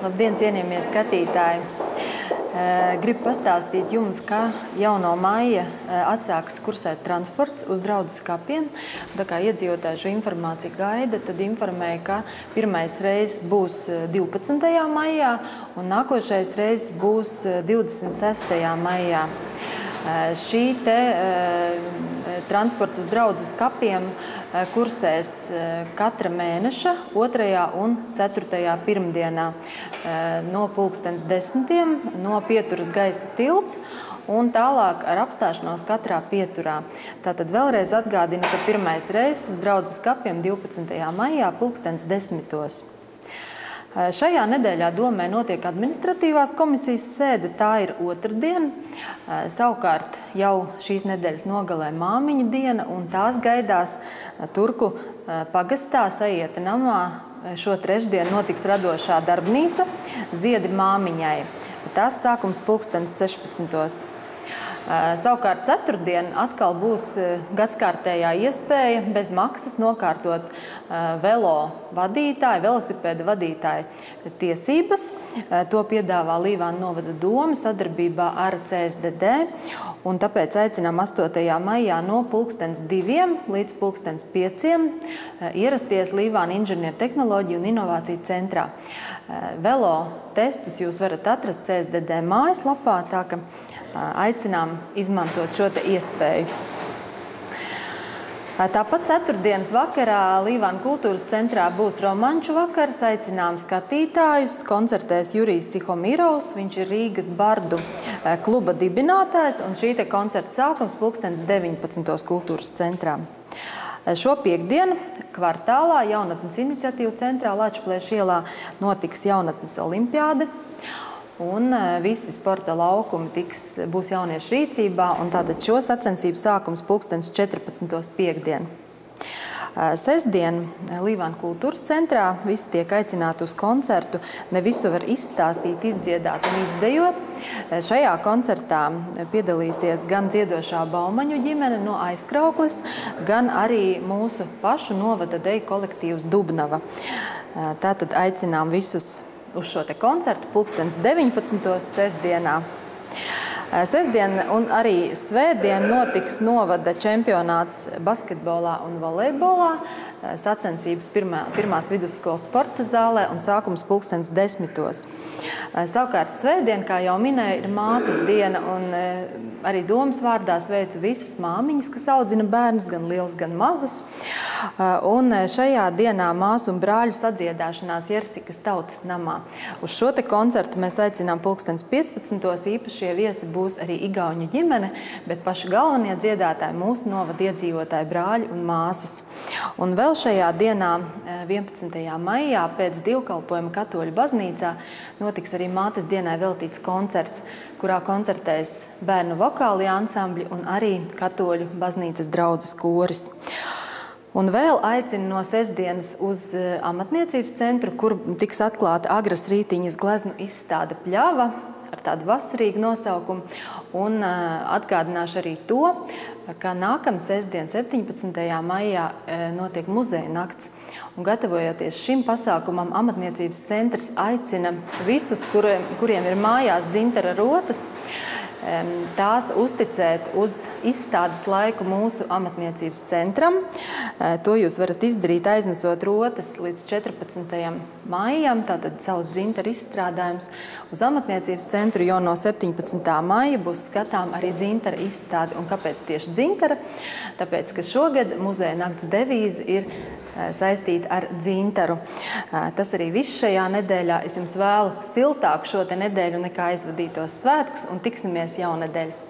Labdien, cienījamie skatītāji! Gribu pastāstīt jums, ka jau no maija atsāks kursēt transports uz Draudzes kapiem. Tā kā iedzīvotāji šo informāciju gaida, tad informēja, ka pirmais reizes būs 12. maijā un nākošais reizes būs 26. maijā. Šī te transports uz Draudzes kapiem kursēs katra mēneša 2. un 4. pirmdienā no 10:00 no Pieturas gaisa tilts un tālāk ar apstāšanos katrā pieturā. Tātad vēlreiz atgādinu, ka pirmais reizes uz Draudzes kapiem 12. maijā 10:00. Šajā nedēļā Domē notiek administratīvās komisijas sēde, tā ir otrdien. Savukārt jau šīs nedēļas nogalē Māmiņu diena, un tās gaidās Turku pagastā Sajieta namā. Šo trešdienu notiks radošā darbnīca Ziedi māmiņai. Tās sākums 16:00. Savukārt ceturtdien atkal būs gadskārtējā iespēja bez maksas nokārtot velosipēda vadītāju tiesības. To piedāvā Līvānu novada doma sadarbībā ar CSDD, un tāpēc aicinām 8. maijā no 2:00 līdz 5:00 ierasties Līvānu inženiertehnoloģiju un inovāciju centrā. Velo testus jūs varat atrast CSDD mājaslapā, tā ka aicinām izmantot šo te iespēju. Tāpat ceturtdienas vakarā Līvānu kultūras centrā būs romanču vakars. Aicinām skatītājus. Koncertēs Jurijs Cihomirovs, viņš ir Rīgas bardu kluba dibinātājs, un šī te koncerta sākums 19:00 kultūras centrā. Šo piektdienu kvartālā Jaunatnes iniciatīvu centrā Lāčplēša ielā notiks Jaunatnes olimpiāde. Un visi sporta laukumi būs jauniešu rīcībā, un tātad šo sacensību sākums 14:00 piektdien. Sestdien Līvānu kultūras centrā visi tiek aicināti uz koncertu. Ne visu var izstāstīt, izdziedāt un izdejot. Šajā koncertā piedalīsies gan dziedošā Baumaņu ģimene no Aizkraukles, gan arī mūsu pašu novada deju kolektīvs Dubnava. Tātad aicinām visus uz šo te koncertu 19:00 sestdienā. Sestdien un arī svētdien notiks novada čempionāts basketbolā un volejbolā. Sacensības pirmās vidusskolas sporta zālē un sākums 10:00. Savukārt svētdien, kā jau minēju, ir mātes diena, un arī domas vārdā sveicu visas māmiņas, kas audzina bērnus, gan lielus, gan mazus. Un šajā dienā māsu un brāļu sadziedāšanās Jersikas tautas namā. Uz šo te koncertu mēs aicinām 15:00. Īpašie viesi būs arī igauņu ģimene, bet paši galvenie dziedātāji mūsu novada iedzīvotāji brāļi un māsas. Un vēl šajā dienā, 11. maijā, pēc dievkalpojuma Katoļu baznīcā, notiks arī mātes dienai veltīts koncerts, kurā koncertēs bērnu vokālie ansambļi un arī Katoļu baznīcas draudzes koris. Un vēl aicinu no sestdienas uz amatniecības centru, kur tiks atklāta Agras Rītiņas gleznu izstāde Pļava ar tādu vasarīgu nosaukumu. Un atgādināšu arī to, ka nākamā sestdien, 17. maijā, notiek muzeja nakts. Un gatavojoties šim pasākumam, amatniecības centrs aicina visus, kuriem ir mājās dzintara rotas, tās uzticēt uz izstādes laiku mūsu amatniecības centram. To jūs varat izdarīt, aiznesot rotas līdz 14. maijam, tātad savus dzintara izstrādājumus uz amatniecības centru, jo no 17. maija būs skatām arī dzintara izstāde. Un kāpēc tieši dzintara? Tāpēc, ka šogad muzeja nakts devīze ir saistīta ar dzintaru. Tas arī viss šajā nedēļā. Es jums vēlu siltāku šo te nedēļu nekā aizvadītos svētkus, un tiksimies jaunedēļ.